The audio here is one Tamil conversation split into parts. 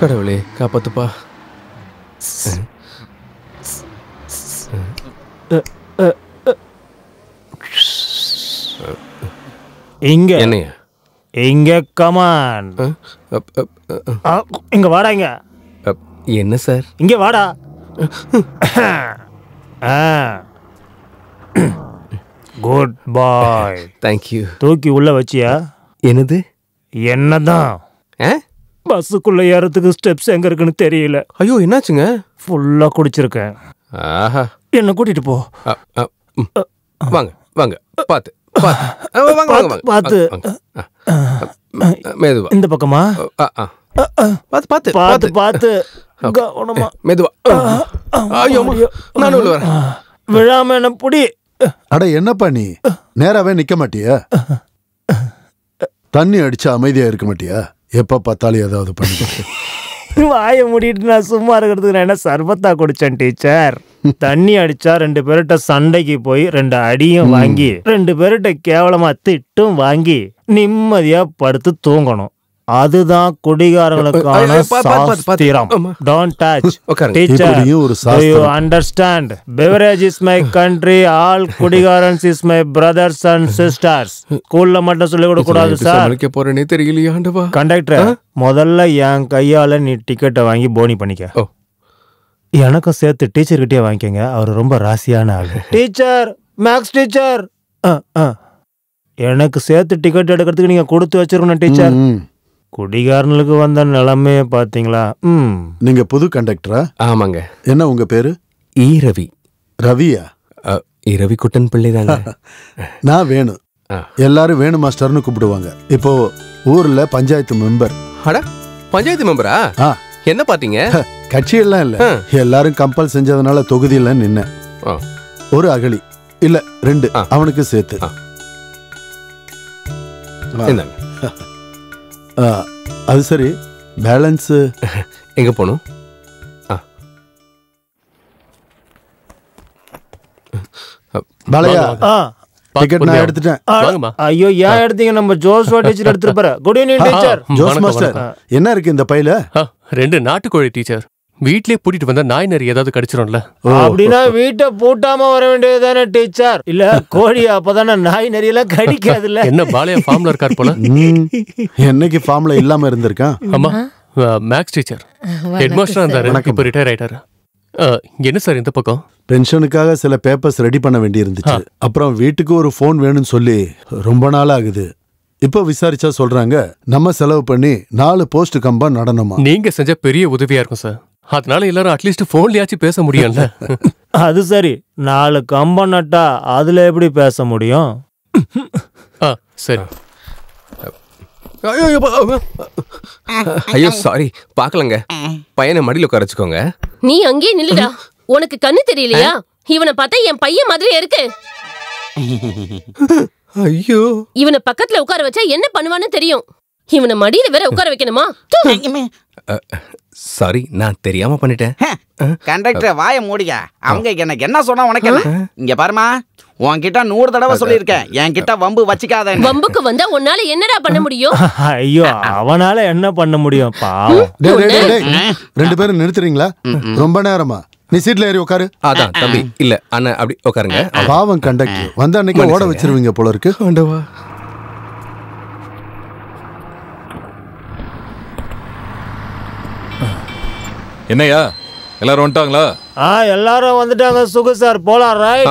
கடவுளே காப்பாத்துப்பா. இங்க என்னையா? இங்க கமான். இங்க வாடா. இங்க என்ன சார்? இங்க வாடா. குட் பாய். தேங்க்யூ. தூக்கி உள்ள வச்சியா? என்னது? என்னதான் பஸ்ஸுக்குள்ள ஏறதுக்கு ஸ்டெப்ஸ் எங்க இருக்குன்னு தெரியல. ஐயோ என்னாச்சுங்க? ஃபுல்லா குடிச்சிருக்கேன். ஆஹா, என்ன கூட்டிட்டு போ. வாங்க வாங்க, பாத்து பாத்து மெதுவா. இந்த பக்கமா? பாத்து பாத்து பாத்து பாத்து கவனமா மெதுவா. ஐயோ நானும் உள்ள வரேன். விழாம என்ன புடி. அட என்னப்பா நீ நேராவே நிக்க மாட்டியா? தண்ணி அடிச்சா அமைதியா இருக்க மாட்டியா? எப்ப பார்த்தாலும் ஏதாவது பண்ணி வாய மூடிட்டு நான் சும்மா இருக்கிறதுக்கு நான் என்ன சர்பத்தா குடிச்சேன் டீச்சர். தண்ணி அடிச்சா 2 பேர்கிட்ட சண்டைக்கு போய் 2 அடியும் வாங்கி 2 பேர்கிட்ட கேவலமா திட்டும் வாங்கி நிம்மதியா படுத்து தூங்கணும். அதுதான் குடிகாரங்களுக்கான சாஸ்திரம். Don't touch. Teacher, do you understand? Beverage is my country. All குடிகாரன்ஸ் is my brothers and sisters. ஸ்கூல்ல மட்டும் சொல்லிக் கொடுக்க கூடாது சார். சமாளிக்க போறேனே தெரியலையா ஆண்டவா. கண்டக்டர், முதல்ல என் கையால நீ டிக்கெட்டை வாங்கி போனி பண்ணிக்க. எனக்கும் சேர்த்து டீச்சர் கிட்டே வாங்கிக்கங்க. அவர் ரொம்ப ராசியான ஆள். டீச்சர், மேக்ஸ் டீச்சர், எனக்கு சேர்த்து டிக்கெட் எடுக்கிறதுக்கு நீங்க கொடுத்து வச்சிருக்கணும் டீச்சர். குடிகாரனுக்கு வந்த நிலைமைய பாத்தீங்களா? நீங்க புது கண்டக்டரா? ஆமாங்க. என்ன உங்க பேரு? ஈ ரவி. ரவியா? ரவி குட்டன் பிள்ளை தாங்க. நான் வேணு. எல்லாரும் வேணு மாஸ்டர்னு கூப்பிடுவாங்க. இப்போ ஊர்ல பஞ்சாயத்து மெம்பர். அட, பஞ்சாயத்து மெம்பரா? என்ன பாத்தீங்க? கட்சியெல்லாம் இல்ல, எல்லாரும் கம்பல் செஞ்சதுனால தொகுதியில நின்ன. ஒரு அகலி இல்ல 2 அவனுக்கு சேர்த்து. அது சரி, பேலன்ஸ் எங்க போணும்? பாலையா, டிக்கெட் நான் எடுத்துட்டேன். ஐயோ, ஏன் எடுத்தீங்க? நம்ம ஜோஸ்வா டீச்சர் எடுத்துட்டு. Good evening teacher. Jose master, என்ன இருக்கு இந்த பையில? 2 நாட்டுக்கோழி டீச்சர். வீட்லயே பூட்டிட்டு வந்தா நாய் நரி ஏதாவது கடிச்சிடும்ல. அப்படின்னா வீட்டை பூட்டாம வர வேண்டியதுதானே டீச்சர்? இல்ல கோழி அப்பதானே நாய் நரி எல்லாம் கடிக்காதுல்ல. என்ன பாலையா ஃபார்ம்ல இருக்கார் போல? என்னைக்கு ஃபார்ம்ல இல்லாம இருந்திருக்கான்? ஆமா, மேக்ஸ் டீச்சர். ஹெட் மாஸ்டரா இருந்தாரு, இப்ப ரிட்டையர் ஆயிட்டாரு. என்ன சார் இந்த பக்கம்? பென்ஷனுக்காக சில பேப்பர்ஸ் ரெடி பண்ண வேண்டி இருந்துச்சு. அப்புறம் வீட்டுக்கு ஒரு போன் வேணும்னு சொல்லி ரொம்ப நாள் ஆகுது. இப்ப விசாரிச்சா சொல்றாங்க நம்ம செலவு பண்ணி 4 போஸ்ட் கம்பம் நடணுமா. நீங்க செஞ்ச பெரிய உதவியா இருக்கும் சார். அதனால எல்லாரும் அட்லீஸ்ட் போன்லயாச்சும் பேச முடியும்ல. அது சரி, 4 கம்பம் நட்டா அதுல எப்படி பேச முடியும்? சரி. ஐயோ சாரி, பாக்கலங்க. பையனை மடியில உட்கார வச்சுக்கோங்க. நீ அங்கேயே நில்லுடா. உனக்கு கண்ணு தெரியலையா? இவனை பார்த்தா என் பையன் மாதிரியே இருக்கு. ஐயோ, இவனை பக்கத்துல உட்கார வச்சா என்ன பண்ணுவான்னு தெரியும். இவனை மடியில வேற உட்கார வைக்கணுமா? சாரி, நான் தெரியாம பண்ணிட்டேன். கண்டக்டர் வாய மூடிக்க. அவங்க எனக்கு என்ன சொன்னா உனக்கு என்ன? இங்க பாருமா, உன்கிட்ட 100 தடவை சொல்லியிருக்கேன், என்கிட்ட வம்பு வச்சுக்காத. வம்புக்கு வந்தா உன்னால என்னடா பண்ண முடியும்? ஐயோ, அவனால என்ன பண்ண முடியும்? பாவம். 2 பேரும் நிறுத்துறீங்களா? ரொம்ப நேரமா. நீ சீட்ல ஏறி உட்காரு. அதான் தம்பி. இல்ல அண்ணா, அப்படி உட்காருங்க. பாவம் கண்டக்டர் வந்த அன்னைக்கு ஓட வச்சிருவீங்க போல இருக்கு. ஆண்டவா. என்னையா எல்லாரும் வந்துட்டாங்களா? எல்லாரும் வந்துட்டாங்க. சுகு சார் போலாம். ரைட்.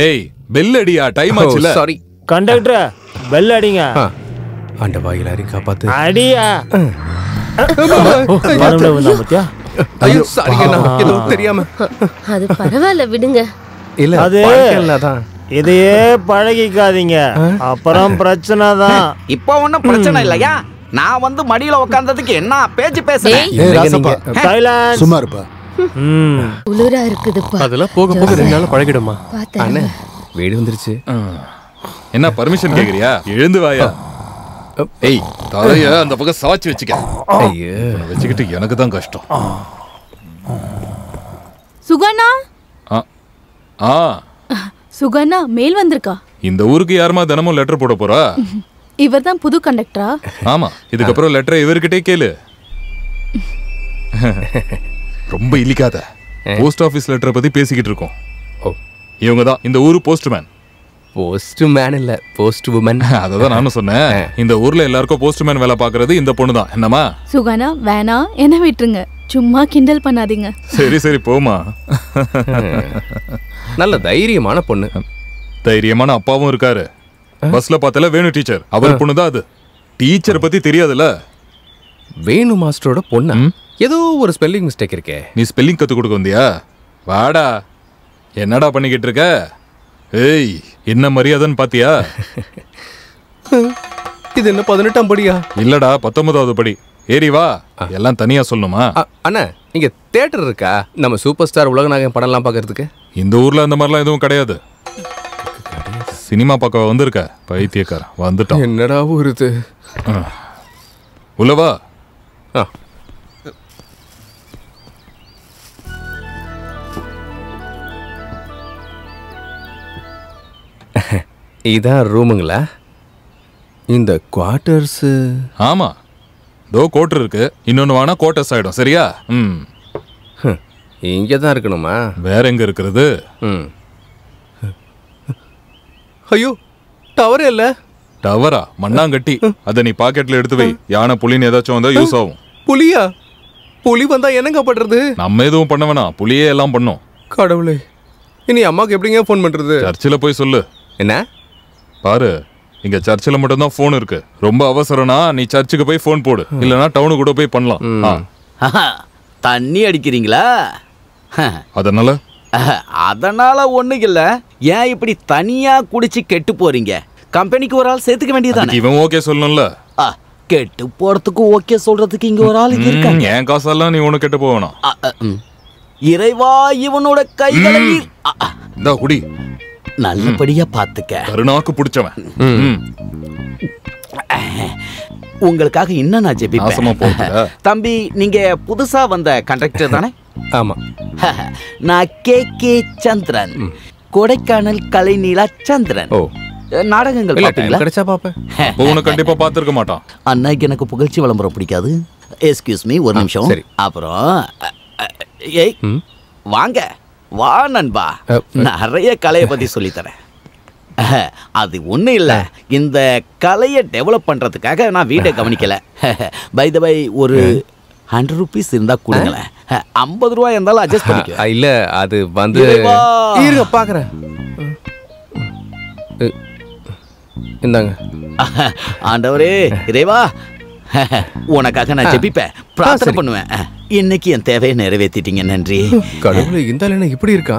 ஏய், பெல் அடியா, டைம் ஆச்சுல. சாரி கண்டக்டர், பெல் அடிங்க. ஆண்டவா, எல்லாரையும் காப்பாத்து. அடியா. ஐயோ சாரிங்க, நான் எதுவும் தெரியாம. அது பரவாயில்ல, விடுங்க. இல்ல அது இதையே பழகிக்காதீங்க, அப்புறம் பிரச்சனை தான். இப்போ ஒன்னும் பிரச்சனை இல்லையா? நான் வந்து மடியில உட்கார்ந்ததுக்கு என்ன பேச்சு பேசுறேன்? சும்மா இருப்பா. குளிரா இருக்குதுப்பா. அதெல்லாம் போக போக 2 நாள் பழகிடுமா. அண்ணே, வீடு வந்துருச்சு. என்ன பர்மிஷன் கேக்குறியா? எழுந்து வாயா. ஏய், தலைய அந்த பக்கம் சாச்சி வச்சுக்க. ஐயோ, வச்சுக்கிட்டு எனக்கு தான் கஷ்டம். சுகண்ணா. சுகண்ணா மேல் வந்திருக்கா? இந்த ஊருக்கு யாருமா தினமும் லெட்டர் போட போறா? இவர்தான் புது கண்டக்டரா? ஆமா, இதுக்கப்புறம் லெட்டரை இவர்கிட்டே கேளு. ரொம்ப இழிக்காத. போஸ்ட் ஆபீஸ் லெட்டரை பத்தி பேசிக்கிட்டு இருக்கோம். இவங்க தான் இந்த ஊரு போஸ்ட்மேன். போஸ்ட்மேன் இல்ல, போஸ்ட் உமன். அததான் நானும் சொன்னேன். இந்த ஊர்ல எல்லாருக்கும் போஸ்ட்மேன் வேலை பாக்குறது இந்த பொண்ணு தான். என்னமா? சுகானா வேணாம், என்ன விட்டுருங்க. சும்மா கிண்டல் பண்ணாதீங்க. சரி சரி போமா. நல்ல தைரியமான பொண்ணு. தைரியமான அப்பாவும் இருக்காரு. பஸ்ல பார்த்தல வேணு டீச்சர், அவர் பொண்ணு தான் அது. டீச்சர் பத்தி தெரியாதுல்ல? வேணு மாஸ்டரோட பொண்ணு. ஏதோ ஒரு ஸ்பெல்லிங் மிஸ்டேக் இருக்கே. நீ ஸ்பெல்லிங் கத்து கொடுக்க வந்தியா? வாடா. என்னடா பண்ணிக்கிட்டு இருக்க? ஏய், என்ன மரியாதைன்னு பாத்தியா? இது என்ன 18ஆம் படியா? இல்லடா 19வது படி. ஏறி வா. எல்லாம் தனியா சொல்லணுமா? அண்ணா, இங்க தியேட்டர் இருக்கா நம்ம சூப்பர் ஸ்டார் உலகநாயகன் படம்லாம் பார்க்கறதுக்கு? இந்த ஊர்ல அந்த மாதிரிலாம் எதுவும் கிடையாது. சினிமா பார்க்க வந்திருக்க பைத்தியக்காரன். வந்துட்டான். என்னடா ஊருது? உள்ளவா. இதான் ரூமுங்களா? இந்த குவார்டர்ஸ்? ஆமா, தோ கோட்டர் இருக்கு. இன்னொன்னு வானா கோட்டர்ஸ் ஆயிடும். சரியா? இங்கே தான் இருக்கணுமா? வேற எங்க இருக்கிறது? ஐயோ, டவரே இல்ல. டவரா? மண்ணாங்கட்டி. அதை நீ பாக்கெட்ல எடுத்து வை. யானை புலின்னு ஏதாச்சும் வந்தா யூஸ் ஆகும். புலியா? புலி வந்தா என்னங்க பண்றது? நம்ம எதுவும் பண்ண வேணாம், புலியே எல்லாம் பண்ணும். கடவுளே, இனி அம்மாக்கு எப்படிங்க ஃபோன் பண்றது? சர்ச்சில் போய் சொல்லு. என்ன பாரு, இங்க சர்ச்சில் மட்டும் தான் போன் இருக்கு. ரொம்ப அவசரம்னா நீ சர்ச்சுக்கு போய் போன் போடு. இல்லனா டவுனுக்கு கூட போய் பண்ணலாம். தண்ணி அடிக்கிறீங்களா? அதனால ஒண்ணும் இல்ல. ஏன் இப்படி தனியா குடிச்சு கெட்டு போறீங்க? கம்பெனிக்கு ஒரு ஆள் சேர்த்துக்க வேண்டியதானே? இவன் ஓகே சொல்லணும்ல. கெட்டு போறதுக்கு ஓகே சொல்றதுக்கு இங்க ஒரு ஆள் இருக்காங்க. என் காசெல்லாம் நீ ஒண்ணு கெட்டு போகணும். இறைவா, இவனோட கைகளை இந்தா குடி. நல்லபடியா பாத்துக்க. கருணாக்கு பிடிச்சவன். உங்களுக்காக இன்னும் நான் ஜெபிப்பேன். தம்பி, நீங்க புதுசா வந்த கண்டக்டர் தானே? ஆமா. நான் கே சந்திரன், கொடைக்கானல் கலைநீலா சந்திரன். நாடகங்கள் பாப்பீங்களா? கிடைச்சா பாப்பேன். உனக்கு கண்டிப்பா பாத்துருக்க மாட்டான். அன்னைக்கு எனக்கு புகழ்ச்சி விளம்பரம் பிடிக்காது. எஸ்கியூஸ் மீ, ஒரு நிமிஷம். அப்புறம் ஏய் வாங்க, வா நண்பா, நிறைய கலையை பத்தி சொல்லி தரேன். அது ஒண்ணு இல்ல, இந்த கலையை டெவலப் பண்றதுக்காக நான் வீட்டை கவனிக்கல. பை த பை, ஒரு 100 rupees இருந்தா கொடுங்களேன். 50 ரூபாய் இருந்தாலும் அட்ஜஸ்ட் பண்ணிக்க. இல்ல, அது வந்து இருங்க பாக்குறேன். இந்தாங்க. ஆண்டவரே, இறைவா, உனக்காக நான் ஜெபிப்பேன், பிரார்த்தனை பண்ணுவேன். இன்னைக்கு என் தேவையை நிறைவேற்றிட்டீங்க, நன்றி. கடவுளே, இந்த என்ன இப்படி இருக்கா?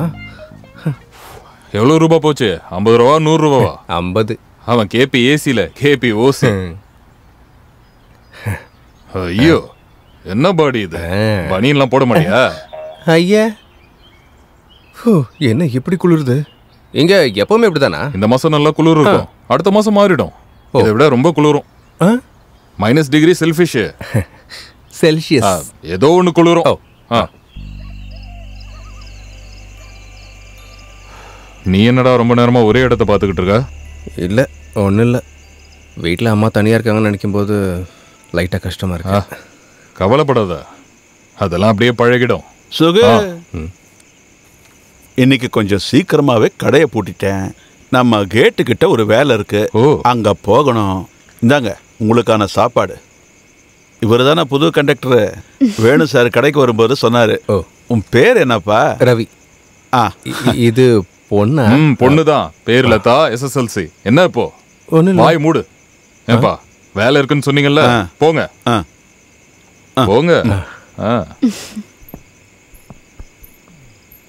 எவ்வளவு ரூபாய் போச்சு? 50 ரூபா 100 ரூபாவா? 50. அவன் கேபி ஏசில, கேபி ஓசி. ஐயோ, என்ன பாடி இது? பனியெல்லாம் போட மாட்டியா? ஐயா, என்ன இப்படி குளிருது? இங்க எப்பவுமே இப்படிதானா? இந்த மாசம் நல்லா குளிர் இருக்கும், அடுத்த மாசம் மாறிடும். இதை விட ரொம்ப குளிரும். -Degree selfish. செல்சியஸ் ஏதோ ஒண்ணு குளிரும். நீ என்னடா ரொம்ப நேரமா ஒரே இடத்த பாத்துக்கிட்டு இருக்க? இல்ல, ஒன்றும் இல்லை. வீட்டில் அம்மா தனியாக இருக்காங்கன்னு நினைக்கும் போது லைட்டாக கஷ்டமாக இருக்கு. கவலைப்படாத, அதெல்லாம் அப்படியே பழகிடும். சுகு, இன்னைக்கு கொஞ்சம் சீக்கிரமாவே கடையை பூட்டிட்டேன். நம்ம கேட்டுக்கிட்ட ஒரு வேலை இருக்கு, அங்க போகணும். இந்தாங்க உங்களுக்கான சாப்பாடு. இவர் தானே புது கண்டக்டர். வேணு சார் கடைக்கு வரும்போது சொன்னாரு. உன் பேர் என்னப்பா? ரவி. இது பொண்ணா? பொண்ணுதான், பேர் லதா, SSLC. என்ன இப்போ? வாய் மூடு. ஏப்பா, வேலை இருக்குன்னு சொன்னீங்கல்ல, போங்க போங்க.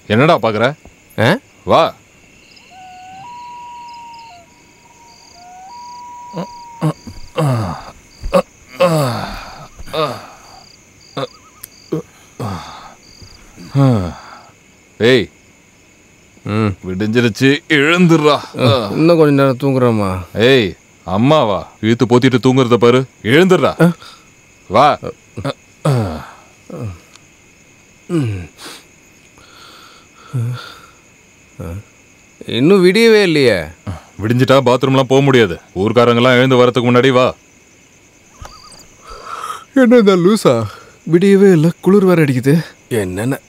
என்னடா பாக்குற? வா. ஏய், விடிஞ்சிருச்சு, எழுந்துடுறா. இன்னும் கொஞ்ச நேரம் தூங்குறோமா? ஏய், அம்மாவா இழுத்து போத்திட்டு தூங்குறத பாரு, எழுந்துடுறா. வா. இன்னும் விடியவே இல்லையே. விடிஞ்சிட்டா பாத்ரூம்லாம் போக முடியாது. ஊர்க்காரங்கெல்லாம் எழுந்து வரதுக்கு முன்னாடி வா. என்ன லூசா? விடியவே இல்லை, குளிர் வேற அடிக்குது. என்னென்ன